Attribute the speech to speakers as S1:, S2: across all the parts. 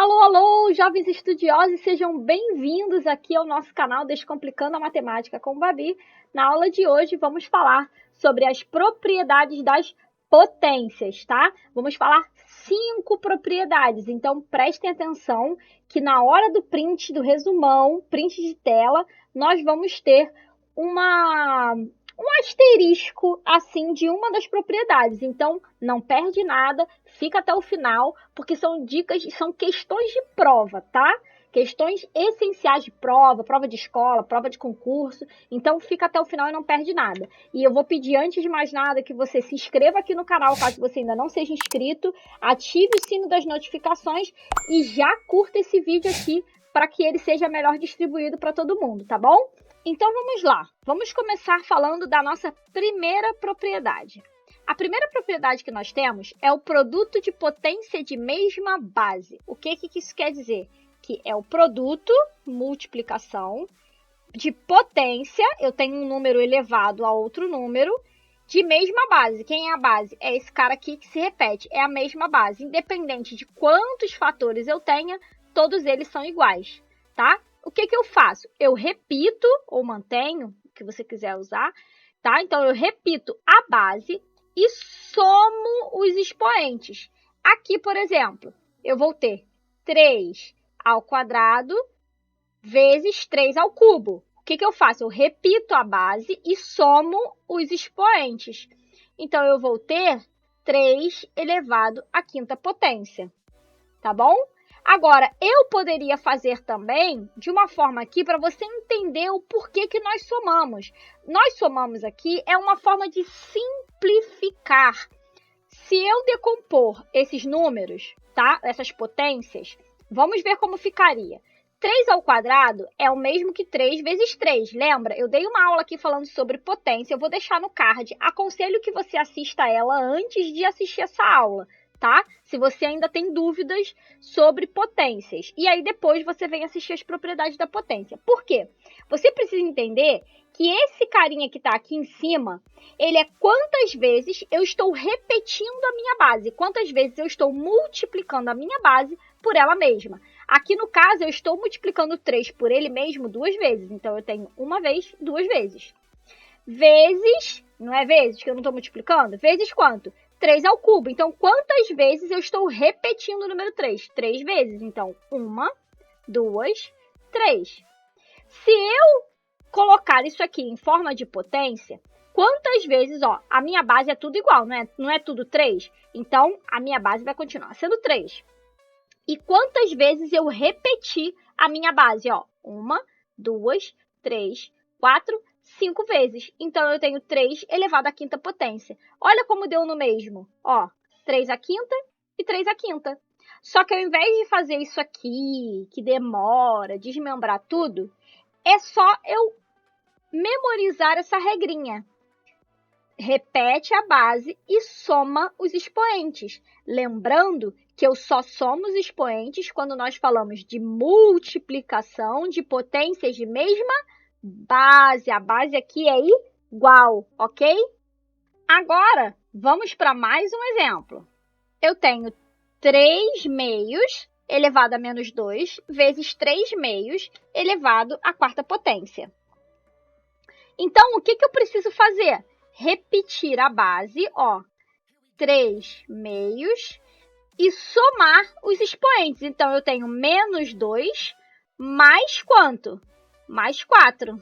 S1: Alô, alô, jovens estudiosos, sejam bem-vindos aqui ao nosso canal Descomplicando a Matemática com Babi. Na aula de hoje vamos falar sobre as propriedades das potências, tá? Vamos falar 5 propriedades, então prestem atenção que na hora do print, do resumão, print de tela, nós vamos ter um asterisco assim de uma das propriedades. Então, não perde nada, fica até o final, porque são dicas, são questões de prova, tá? Questões essenciais de prova, prova de escola, prova de concurso. Então, fica até o final e não perde nada. E eu vou pedir, antes de mais nada, que você se inscreva aqui no canal, caso você ainda não seja inscrito, ative o sino das notificações e já curta esse vídeo aqui para que ele seja melhor distribuído para todo mundo, tá bom? Então, vamos lá. Vamos começar falando da nossa primeira propriedade. A primeira propriedade que nós temos é o produto de potência de mesma base. O que isso quer dizer? Que é o produto, multiplicação, de potência, eu tenho um número elevado a outro número, de mesma base. Quem é a base? É esse cara aqui que se repete, é a mesma base. Independente de quantos fatores eu tenha, todos eles são iguais, tá? O que eu faço? Eu repito ou mantenho, o que você quiser usar, tá? Então, eu repito a base e somo os expoentes. Aqui, por exemplo, eu vou ter 3 ao quadrado vezes 3 ao cubo. O que eu faço? Eu repito a base e somo os expoentes. Então, eu vou ter 3 elevado à quinta potência, tá bom? Agora, eu poderia fazer também de uma forma aqui para você entender o porquê que nós somamos. Nós somamos aqui é uma forma de simplificar. Se eu decompor esses números, tá? Essas potências, vamos ver como ficaria. 3 ao quadrado é o mesmo que 3 vezes 3. Lembra? Eu dei uma aula aqui falando sobre potência. Eu vou deixar no card. Aconselho que você assista ela antes de assistir essa aula, tá? Se você ainda tem dúvidas sobre potências. E aí depois você vem assistir as propriedades da potência. Por quê? Você precisa entender que esse carinha que está aqui em cima, ele é quantas vezes eu estou repetindo a minha base, quantas vezes eu estou multiplicando a minha base por ela mesma. Aqui no caso, eu estou multiplicando 3 por ele mesmo 2 vezes. Então, eu tenho uma vez, 2 vezes. Vezes, não é vezes que eu não estou multiplicando? Vezes quanto? 3 ao cubo. Então, quantas vezes eu estou repetindo o número 3? 3 vezes. Então, 1, 2, 3. Se eu colocar isso aqui em forma de potência, quantas vezes, ó, a minha base é tudo igual, não é tudo 3? Então, a minha base vai continuar sendo 3. E quantas vezes eu repeti a minha base, ó? 1, 2, 3, 4, 5 vezes. Então, eu tenho 3 elevado à quinta potência. Olha como deu no mesmo. Ó, 3 à quinta e 3 à quinta. Só que ao invés de fazer isso aqui, que demora, desmembrar tudo, é só eu memorizar essa regrinha. Repete a base e soma os expoentes. Lembrando que eu só somo os expoentes quando nós falamos de multiplicação de potências de mesma base. A base aqui é igual, ok? Agora, vamos para mais um exemplo. Eu tenho 3 meios elevado a menos 2 vezes 3 meios elevado à quarta potência. Então, o que eu preciso fazer? Repetir a base, ó, 3 meios e somar os expoentes. Então, eu tenho menos 2 mais quanto? Mais 4.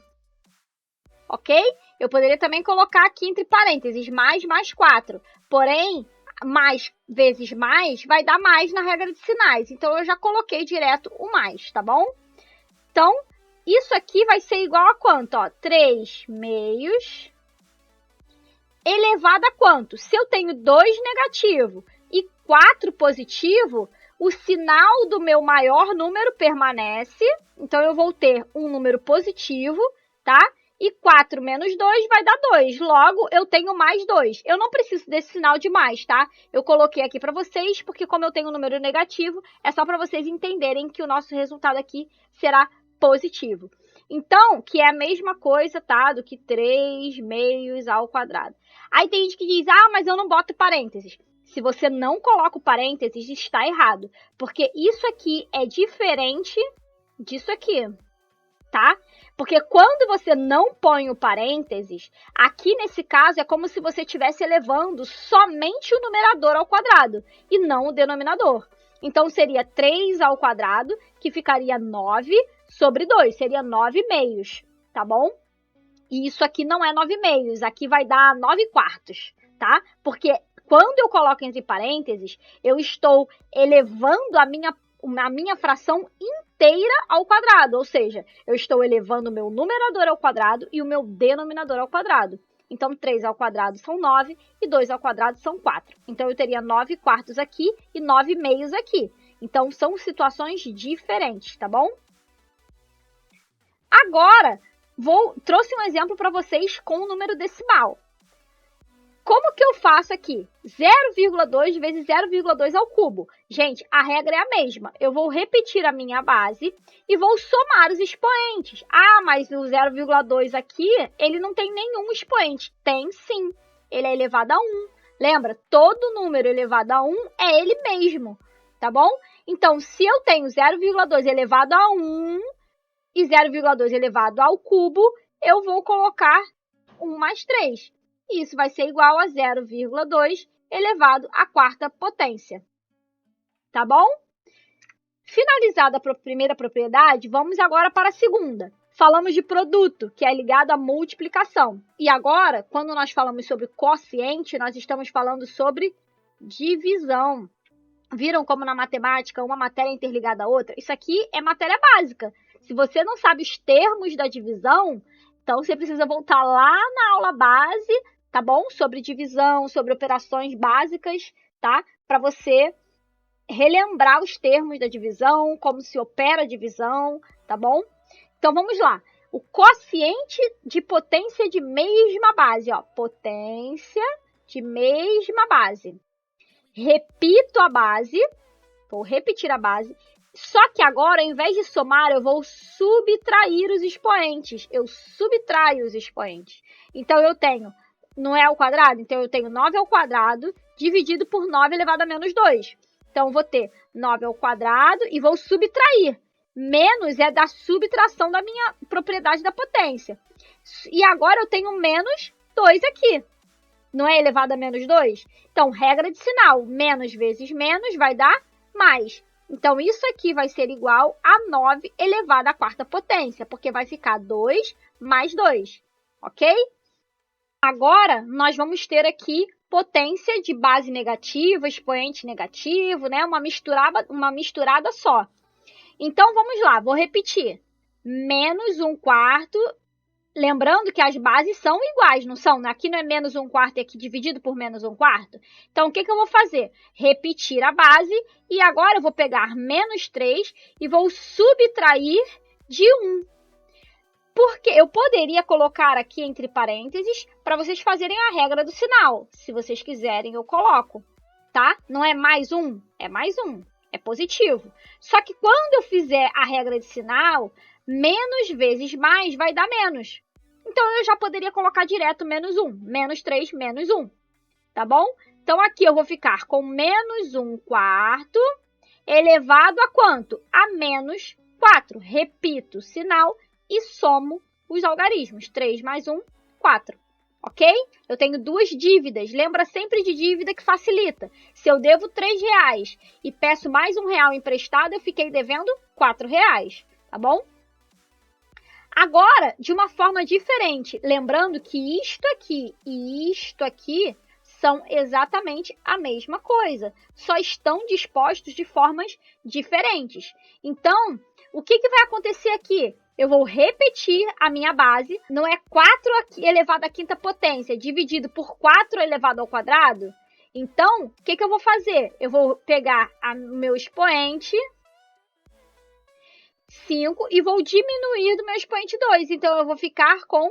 S1: Ok? Eu poderia também colocar aqui entre parênteses, mais 4. Porém, mais vezes mais vai dar mais na regra de sinais. Então, eu já coloquei direto o mais, tá bom? Então, isso aqui vai ser igual a quanto? Ó, 3 meios elevado a quanto? Se eu tenho 2 negativo e 4 positivo, o sinal do meu maior número permanece. Então, eu vou ter um número positivo, tá? E 4 menos 2 vai dar 2. Logo, eu tenho mais 2. Eu não preciso desse sinal de mais, tá? Eu coloquei aqui para vocês, porque como eu tenho um número negativo, é só para vocês entenderem que o nosso resultado aqui será positivo. Então, que é a mesma coisa, tá? Do que 3 meios ao quadrado. Aí tem gente que diz, ah, mas eu não boto parênteses. Se você não coloca o parênteses, está errado, porque isso aqui é diferente disso aqui, tá? Porque quando você não põe o parênteses, aqui nesse caso é como se você estivesse elevando somente o numerador ao quadrado e não o denominador. Então, seria 3 ao quadrado, que ficaria 9 sobre 2, seria 9 meios, tá bom? E isso aqui não é 9 meios, aqui vai dar 9 quartos, tá? Porque quando eu coloco entre parênteses, eu estou elevando a minha fração inteira ao quadrado, ou seja, eu estou elevando o meu numerador ao quadrado e o meu denominador ao quadrado. Então, 3 ao quadrado são 9 e 2 ao quadrado são 4. Então, eu teria 9 quartos aqui e 9 meios aqui. Então, são situações diferentes, tá bom? Agora, trouxe um exemplo para vocês com o número decimal. Como que eu faço aqui? 0,2 vezes 0,2 ao cubo. Gente, a regra é a mesma. Eu vou repetir a minha base e vou somar os expoentes. Ah, mas o 0,2 aqui, ele não tem nenhum expoente. Tem sim. Ele é elevado a 1. Lembra? Todo número elevado a 1 é ele mesmo, tá bom? Então, se eu tenho 0,2 elevado a 1 e 0,2 elevado ao cubo, eu vou colocar 1 mais 3. Isso vai ser igual a 0,2 elevado à quarta potência. Tá bom? Finalizada a primeira propriedade, vamos agora para a segunda. Falamos de produto, que é ligado à multiplicação. E agora, quando nós falamos sobre quociente, nós estamos falando sobre divisão. Viram como na matemática uma matéria é interligada à outra? Isso aqui é matéria básica. Se você não sabe os termos da divisão, então você precisa voltar lá na aula base, tá bom? Sobre divisão, sobre operações básicas, tá? Para você relembrar os termos da divisão, como se opera a divisão, tá bom? Então, vamos lá. O quociente de potência de mesma base, ó. Potência de mesma base. Repito a base, vou repetir a base. Só que agora, ao invés de somar, eu vou subtrair os expoentes. Eu subtraio os expoentes. Então, eu tenho, não é ao quadrado? Então, eu tenho 9 ao quadrado dividido por 9 elevado a menos 2. Então, eu vou ter 9 ao quadrado e vou subtrair. Menos é da subtração da minha propriedade da potência. E agora eu tenho menos 2 aqui. Não é elevado a menos 2? Então, regra de sinal. Menos vezes menos vai dar mais. Então, isso aqui vai ser igual a 9 elevado à quarta potência, porque vai ficar 2 mais 2, ok? Agora, nós vamos ter aqui potência de base negativa, expoente negativo, né? Uma misturada só. Então, vamos lá, vou repetir. Menos 1/4, lembrando que as bases são iguais, não são? Aqui não é menos 1/4 e aqui dividido por menos 1/4. Então, o que eu vou fazer? Repetir a base e agora eu vou pegar menos 3 e vou subtrair de 1. Porque eu poderia colocar aqui entre parênteses para vocês fazerem a regra do sinal. Se vocês quiserem, eu coloco, tá? Não é mais 1, é mais 1. É positivo. Só que quando eu fizer a regra de sinal, menos vezes mais vai dar menos. Então, eu já poderia colocar direto menos 1. Menos 3, menos 1. Tá bom? Então, aqui eu vou ficar com menos 1/4 elevado a quanto? A menos 4. Repito o sinal e somo os algarismos. 3 mais 1, 4. Ok? Eu tenho duas dívidas. Lembra sempre de dívida que facilita. Se eu devo R$3 e peço mais R$1 emprestado, eu fiquei devendo R$4, tá bom? Agora, de uma forma diferente, lembrando que isto aqui e isto aqui são exatamente a mesma coisa, só estão dispostos de formas diferentes. Então, o que vai acontecer aqui? Eu vou repetir a minha base, não é 4 elevado à quinta potência dividido por 4 elevado ao quadrado? Então, o que eu vou fazer? Eu vou pegar o meu expoente 5 e vou diminuir do meu expoente 2. Então, eu vou ficar com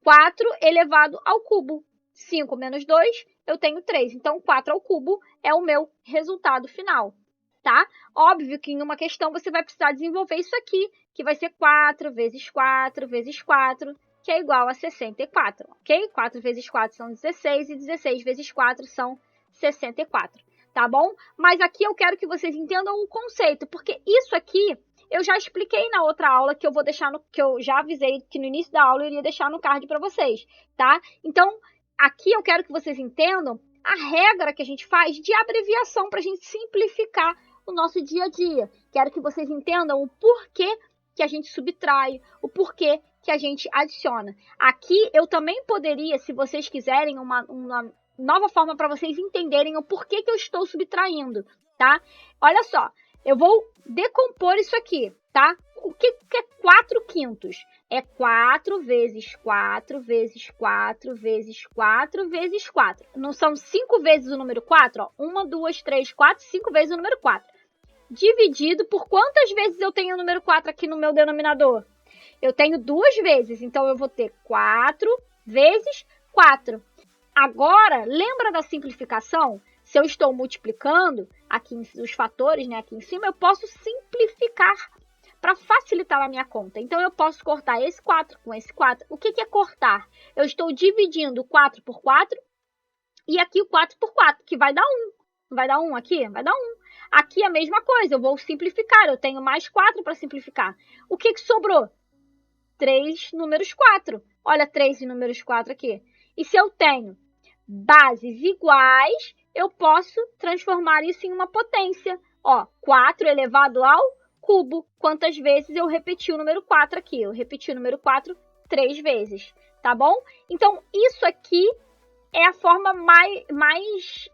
S1: 4 elevado ao cubo. 5 menos 2, eu tenho 3. Então, 4 ao cubo é o meu resultado final, tá? Óbvio que em uma questão você vai precisar desenvolver isso aqui, que vai ser 4 vezes 4 vezes 4, que é igual a 64, ok? 4 vezes 4 são 16 e 16 vezes 4 são 64, tá bom? Mas aqui eu quero que vocês entendam o conceito, porque isso aqui eu já expliquei na outra aula que eu vou deixar que eu já avisei que no início da aula eu iria deixar no card para vocês, tá? Então, aqui eu quero que vocês entendam a regra que a gente faz de abreviação para a gente simplificar o nosso dia a dia. Quero que vocês entendam o porquê que a gente subtrai, o porquê que a gente adiciona. Aqui eu também poderia, se vocês quiserem, uma nova forma para vocês entenderem o porquê que eu estou subtraindo, tá? Olha só, eu vou decompor isso aqui, tá? O que é 4 quintos? É 4 vezes 4 vezes 4 vezes 4 vezes 4. Não são 5 vezes o número 4? Ó, 1, 2, 3, 4, 5 vezes o número 4. Dividido por quantas vezes eu tenho o número 4 aqui no meu denominador? Eu tenho 2 vezes, então eu vou ter 4 vezes 4. Agora, lembra da simplificação? Se eu estou multiplicando aqui os fatores, né, aqui em cima, eu posso simplificar para facilitar a minha conta. Então, eu posso cortar esse 4 com esse 4. O que é cortar? Eu estou dividindo 4 por 4 e aqui o 4 por 4, que vai dar 1. Não vai dar 1 aqui? Vai dar 1. Aqui a mesma coisa, eu vou simplificar. Eu tenho mais 4 para simplificar. O que sobrou? 3 números 4. Olha 3 números 4 aqui. E se eu tenho bases iguais, eu posso transformar isso em uma potência. Ó, 4 elevado ao cubo. Quantas vezes eu repeti o número 4 aqui? Eu repeti o número 4 3 vezes, tá bom? Então, isso aqui é a forma mais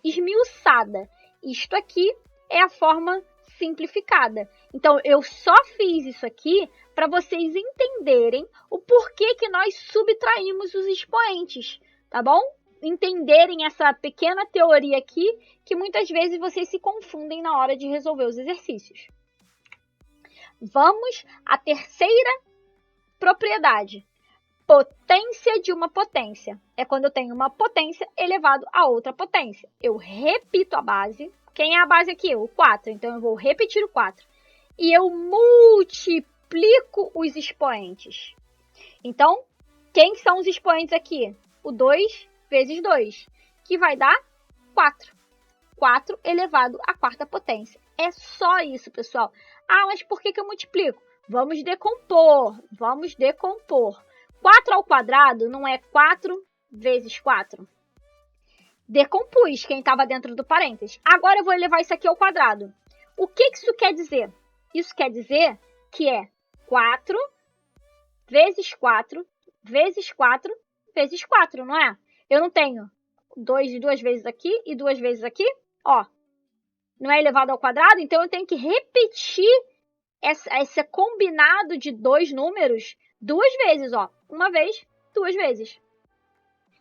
S1: esmiuçada. Isto aqui é a forma simplificada. Então, eu só fiz isso aqui para vocês entenderem o porquê que nós subtraímos os expoentes, tá bom? Entenderem essa pequena teoria aqui, que muitas vezes vocês se confundem na hora de resolver os exercícios. Vamos à terceira propriedade. Potência de uma potência. É quando eu tenho uma potência elevado a outra potência. Eu repito a base. Quem é a base aqui? O 4. Então, eu vou repetir o 4. E eu multiplico os expoentes. Então, quem são os expoentes aqui? O 2 vezes 2, que vai dar 4. 4 elevado à quarta potência. É só isso, pessoal. Ah, mas por que eu multiplico? Vamos decompor. 4 ao quadrado não é 4 vezes 4? Decompus quem estava dentro do parênteses. Agora eu vou elevar isso aqui ao quadrado. O que isso quer dizer? Isso quer dizer que é 4 vezes 4 vezes 4 vezes 4, não é? Eu não tenho 2 e 2 vezes aqui e 2 vezes aqui, ó. Não é elevado ao quadrado, então eu tenho que repetir esse combinado de dois números 2 vezes, ó. Uma vez, 2 vezes.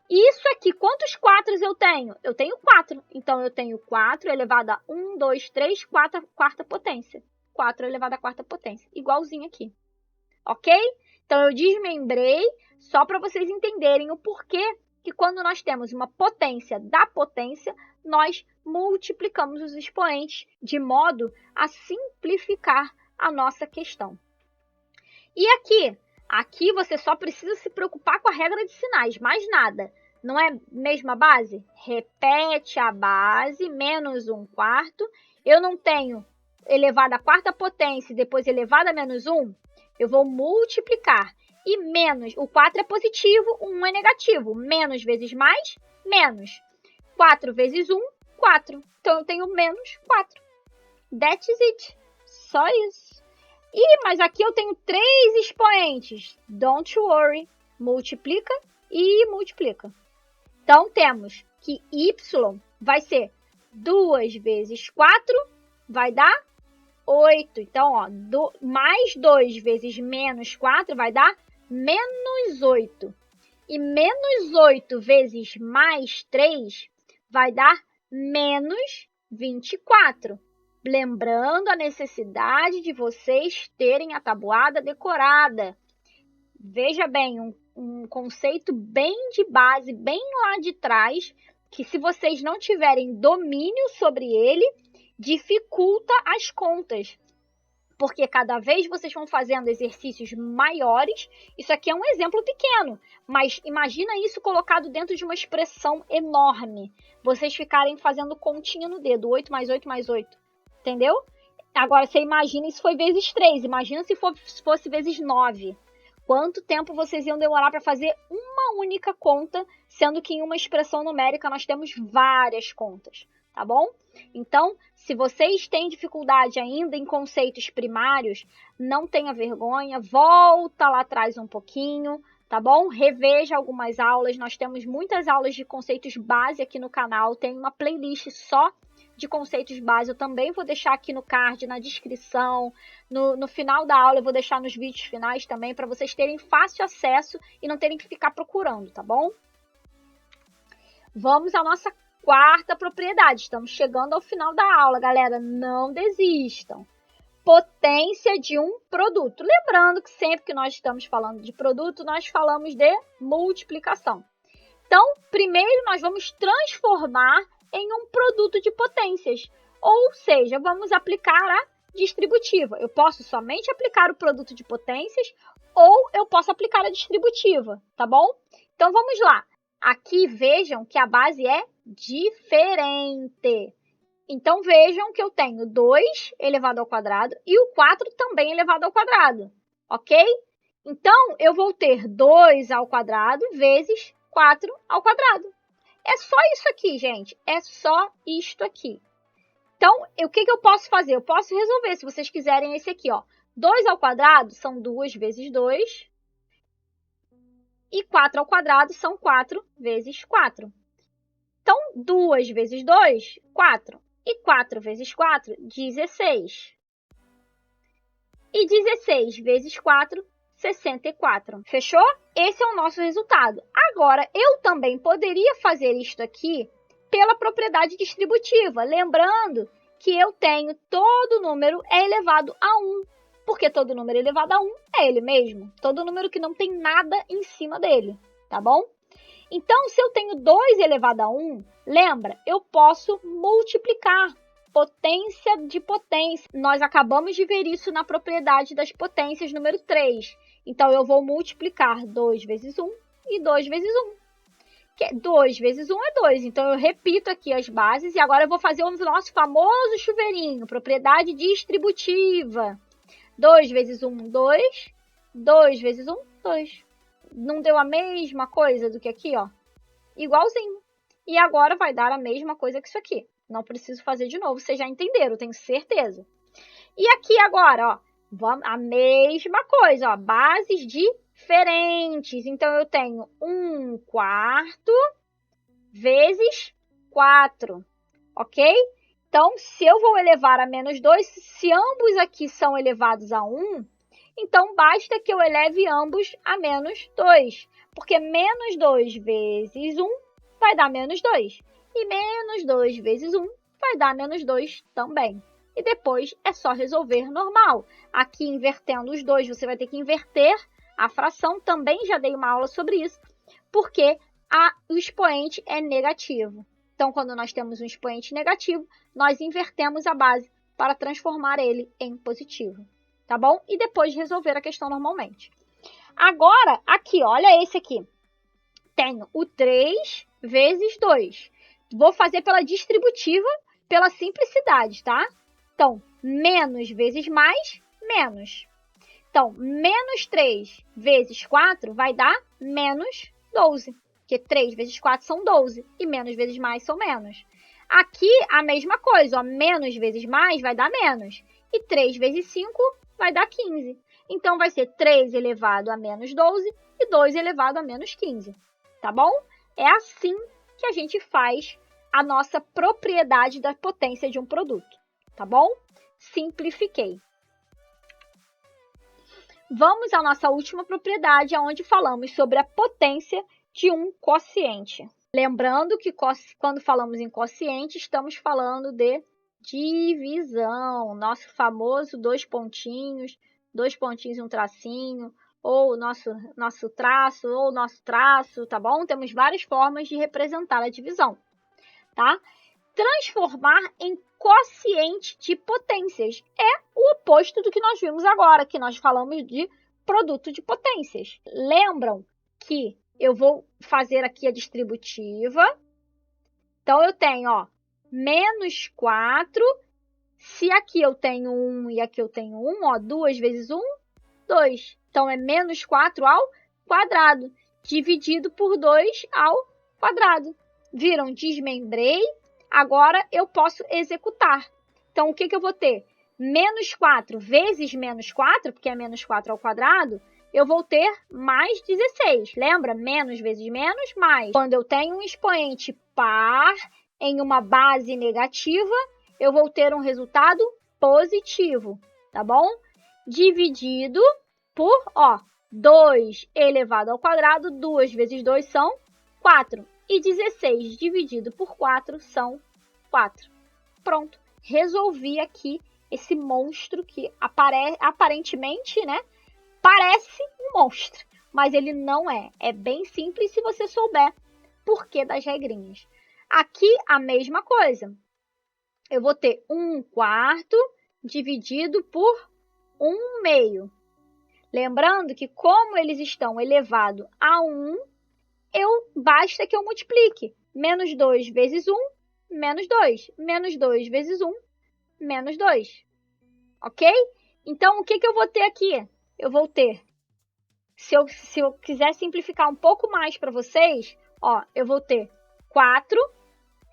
S1: E isso aqui, quantos 4 eu tenho? Eu tenho 4. Então, eu tenho 4 elevado a 1, 2, 3, quarta potência. 4 elevado à quarta potência. Igualzinho aqui. Ok? Então, eu desmembrei só para vocês entenderem o porquê que quando nós temos uma potência da potência, nós multiplicamos os expoentes de modo a simplificar a nossa questão. E aqui você só precisa se preocupar com a regra de sinais, mais nada. Não é mesma base? Repete a base, menos 1/4. Eu não tenho elevado à quarta potência e depois elevado a menos 1. Eu vou multiplicar. E menos, o 4 é positivo, o 1 é negativo. Menos vezes mais, menos. 4 vezes 1, 4. Então, eu tenho menos 4. That's it. Só isso. Mas aqui eu tenho 3 expoentes. Don't worry. Multiplica e multiplica. Então, temos que y vai ser 2 vezes 4, vai dar 8. Então, ó, mais 2 vezes menos 4 vai dar menos 8. E menos 8 vezes mais 3 vai dar menos 24. Lembrando a necessidade de vocês terem a tabuada decorada. Veja bem, um conceito bem de base, bem lá de trás, que se vocês não tiverem domínio sobre ele, dificulta as contas. porque cada vez vocês vão fazendo exercícios maiores. Isso aqui é um exemplo pequeno, mas imagina isso colocado dentro de uma expressão enorme. Vocês ficarem fazendo continha no dedo, 8 mais 8 mais 8, entendeu? Agora, você imagina, isso foi vezes 3, imagina se fosse vezes 9. Quanto tempo vocês iam demorar para fazer uma única conta, sendo que em uma expressão numérica nós temos várias contas, tá bom? Então, se vocês têm dificuldade ainda em conceitos primários, não tenha vergonha, volta lá atrás um pouquinho, tá bom? Reveja algumas aulas, nós temos muitas aulas de conceitos base aqui no canal, tem uma playlist só de conceitos base, eu também vou deixar aqui no card, na descrição, no final da aula eu vou deixar nos vídeos finais também, para vocês terem fácil acesso e não terem que ficar procurando, tá bom? Vamos à nossa quarta propriedade, estamos chegando ao final da aula, galera, não desistam. Potência de um produto. Lembrando que sempre que nós estamos falando de produto, nós falamos de multiplicação. Então, primeiro nós vamos transformar em um produto de potências, ou seja, vamos aplicar a distributiva. Eu posso somente aplicar o produto de potências ou eu posso aplicar a distributiva, tá bom? Então, vamos lá. Aqui, vejam que a base é diferente. Então, vejam que eu tenho 2 elevado ao quadrado e o 4 também elevado ao quadrado, ok? Então, eu vou ter 2 ao quadrado vezes 4 ao quadrado. É só isso aqui, gente. É só isto aqui. Então, o que eu posso fazer? Eu posso resolver, se vocês quiserem, esse aqui, ó. 2 ao quadrado são 2 vezes 2. E 4 ao quadrado são 4 vezes 4. Então, 2 vezes 2, 4. E 4 vezes 4, 16. E 16 vezes 4, 64. Fechou? Esse é o nosso resultado. Agora, eu também poderia fazer isto aqui pela propriedade distributiva. Lembrando que eu tenho todo número é elevado a 1. Porque todo número elevado a 1 é ele mesmo. Todo número que não tem nada em cima dele. Tá bom? Então, se eu tenho 2 elevado a 1, lembra, eu posso multiplicar. Potência de potência. Nós acabamos de ver isso na propriedade das potências número 3. Então, eu vou multiplicar 2 vezes 1 e 2 vezes 1. 2 vezes 1 é 2. Então, eu repito aqui as bases e agora eu vou fazer o nosso famoso chuveirinho. Propriedade distributiva. 2 vezes 1, 2. 2 vezes 1, 2. Não deu a mesma coisa do que aqui, ó? Igualzinho. E agora vai dar a mesma coisa que isso aqui. Não preciso fazer de novo, vocês já entenderam, tenho certeza. E aqui agora, ó, a mesma coisa, ó, bases diferentes. Então, eu tenho 1/4 vezes 4, ok? Então, se eu vou elevar a menos 2, se ambos aqui são elevados a 1, então basta que eu eleve ambos a menos 2, porque menos 2 vezes 1 vai dar menos 2. E menos 2 vezes 1 vai dar menos 2 também. E depois é só resolver normal. Aqui, invertendo os dois, você vai ter que inverter a fração. Também já dei uma aula sobre isso, porque o expoente é negativo. Então, quando nós temos um expoente negativo, nós invertemos a base para transformar ele em positivo. Tá bom? E depois resolver a questão normalmente. Agora, aqui, olha esse aqui. Tenho o 3 vezes 2. Vou fazer pela distributiva, pela simplicidade, tá? Então, menos vezes mais, menos. Então, menos 3 vezes 4 vai dar menos 12. Porque 3 vezes 4 são 12 e menos vezes mais são menos. Aqui, a mesma coisa, ó, menos vezes mais vai dar menos. E 3 vezes 5 vai dar 15. Então, vai ser 3 elevado a menos 12 e 2 elevado a menos 15. Tá bom? É assim que a gente faz a nossa propriedade da potência de um produto, tá bom? Simplifiquei. Vamos à nossa última propriedade, onde falamos sobre a potência de um quociente. Lembrando que quando falamos em quociente, estamos falando de divisão, nosso famoso 2 pontinhos e um tracinho, ou nosso traço, ou nosso traço, tá bom? Temos várias formas de representar a divisão, tá? Transformar em quociente de potências. É o oposto do que nós vimos agora, que nós falamos de produto de potências. Lembram que eu vou fazer aqui a distributiva. Então, eu tenho, ó, menos 4. Se aqui eu tenho 1 e aqui eu tenho 1, ó, 2 vezes 1, 2. Então, é menos 4 ao quadrado, dividido por 2 ao quadrado. Viram? Desmembrei. Agora, eu posso executar. Então, o que eu vou ter? Menos 4 vezes menos 4, porque é menos 4 ao quadrado, eu vou ter mais 16. Lembra? Menos vezes menos, mais. Quando eu tenho um expoente par em uma base negativa, eu vou ter um resultado positivo, tá bom? Dividido por, ó, 2 elevado ao quadrado, 2 vezes 2 são 4. E 16 dividido por 4 são 4. Pronto, resolvi aqui esse monstro que aparentemente, né, parece um monstro, mas ele não é. É bem simples se você souber por que das regrinhas. Aqui, a mesma coisa. Eu vou ter 1/4 dividido por 1/2. Lembrando que, como eles estão elevados a 1, basta que eu multiplique. Menos 2 vezes 1, menos 2. Menos 2 vezes 1, menos 2. Ok? Então, o que eu vou ter aqui? Eu vou ter, se eu quiser simplificar um pouco mais para vocês, ó, eu vou ter 4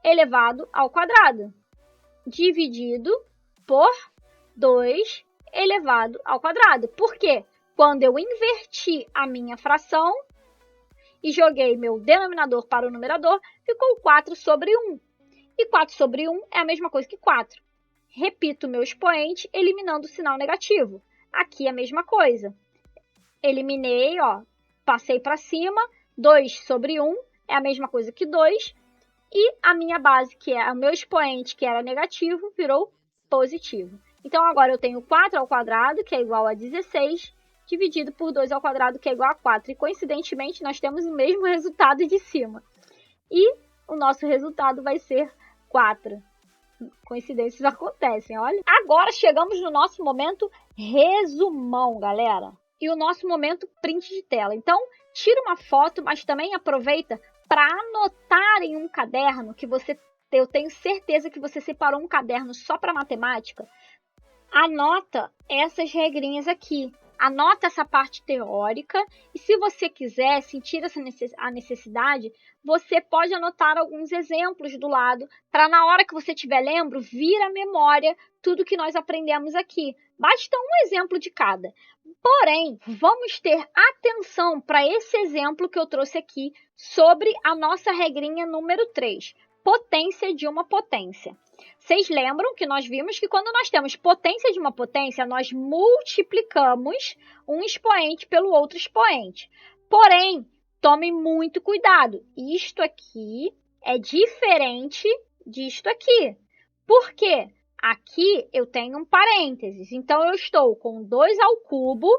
S1: elevado ao quadrado, dividido por 2 elevado ao quadrado. Por quê? Quando eu inverti a minha fração e joguei meu denominador para o numerador, ficou 4 sobre 1. E 4 sobre 1 é a mesma coisa que 4. Repito meu expoente, eliminando o sinal negativo. Aqui é a mesma coisa. Eliminei, ó, passei para cima, 2 sobre 1 é a mesma coisa que 2. E a minha base, que é o meu expoente, que era negativo, virou positivo. Então, agora eu tenho 4 ao quadrado, que é igual a 16, dividido por 2 ao quadrado, que é igual a 4. E, coincidentemente, nós temos o mesmo resultado de cima. E o nosso resultado vai ser 4. Coincidências acontecem, olha. Agora chegamos no nosso momento resumão, galera. E o nosso momento print de tela. Então, tira uma foto, mas também aproveita para anotar em um caderno que eu tenho certeza que você separou um caderno só para matemática. Anota essas regrinhas aqui. Anota essa parte teórica e, se você quiser sentir a necessidade, você pode anotar alguns exemplos do lado para, na hora que você tiver lembro, vir à memória tudo que nós aprendemos aqui. Basta um exemplo de cada. Porém, vamos ter atenção para esse exemplo que eu trouxe aqui sobre a nossa regrinha número 3, potência de uma potência. Vocês lembram que nós vimos que quando nós temos potência de uma potência, nós multiplicamos um expoente pelo outro expoente. Porém, tomem muito cuidado. Isto aqui é diferente disto aqui. Por quê? Aqui eu tenho um parênteses. Então, eu estou com 2 ao cubo,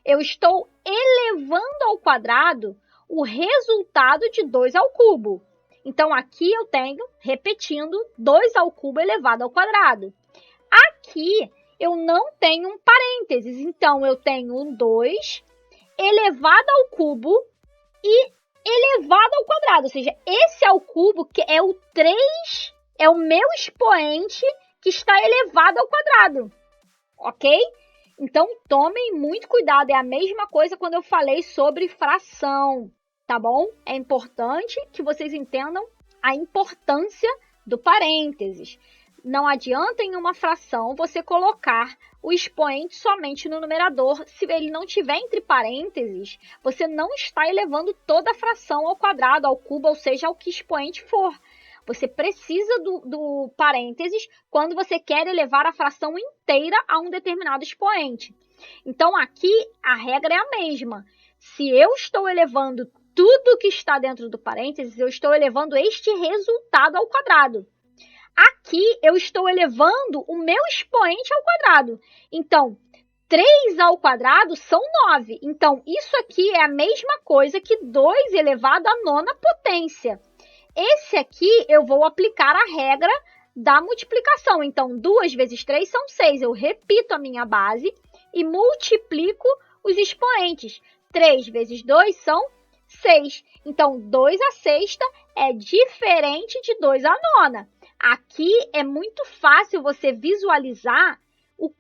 S1: eu estou elevando ao quadrado o resultado de 2 ao cubo. Então, aqui eu tenho, repetindo, 2 ao cubo elevado ao quadrado. Aqui, eu não tenho um parênteses. Então, eu tenho um 2 elevado ao cubo e elevado ao quadrado. Ou seja, esse ao cubo, que é o 3, é o meu expoente que está elevado ao quadrado. Ok? Então, tomem muito cuidado. É a mesma coisa quando eu falei sobre fração. Tá bom? É importante que vocês entendam a importância do parênteses. Não adianta em uma fração você colocar o expoente somente no numerador. Se ele não tiver entre parênteses, você não está elevando toda a fração ao quadrado, ao cubo, ou seja, ao que expoente for. Você precisa do parênteses quando você quer elevar a fração inteira a um determinado expoente. Então, aqui a regra é a mesma. Se eu estou elevando tudo que está dentro do parênteses, eu estou elevando este resultado ao quadrado. Aqui, eu estou elevando o meu expoente ao quadrado. Então, 3 ao quadrado são 9. Então, isso aqui é a mesma coisa que 2 elevado à nona potência. Esse aqui, eu vou aplicar a regra da multiplicação. Então, 2 vezes 3 são 6. Eu repito a minha base e multiplico os expoentes. 3 vezes 2 são 6. Então, 2 à sexta é diferente de 2 à nona. Aqui é muito fácil você visualizar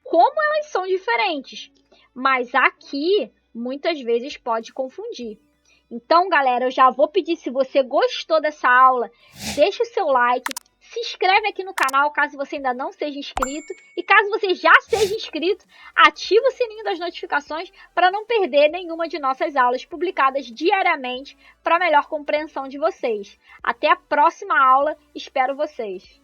S1: como elas são diferentes. Mas aqui, muitas vezes, pode confundir. Então, galera, eu já vou pedir, se você gostou dessa aula, deixa o seu like, se inscreve aqui no canal caso você ainda não seja inscrito. E caso você já seja inscrito, ativa o sininho das notificações para não perder nenhuma de nossas aulas publicadas diariamente para melhor compreensão de vocês. Até a próxima aula, espero vocês!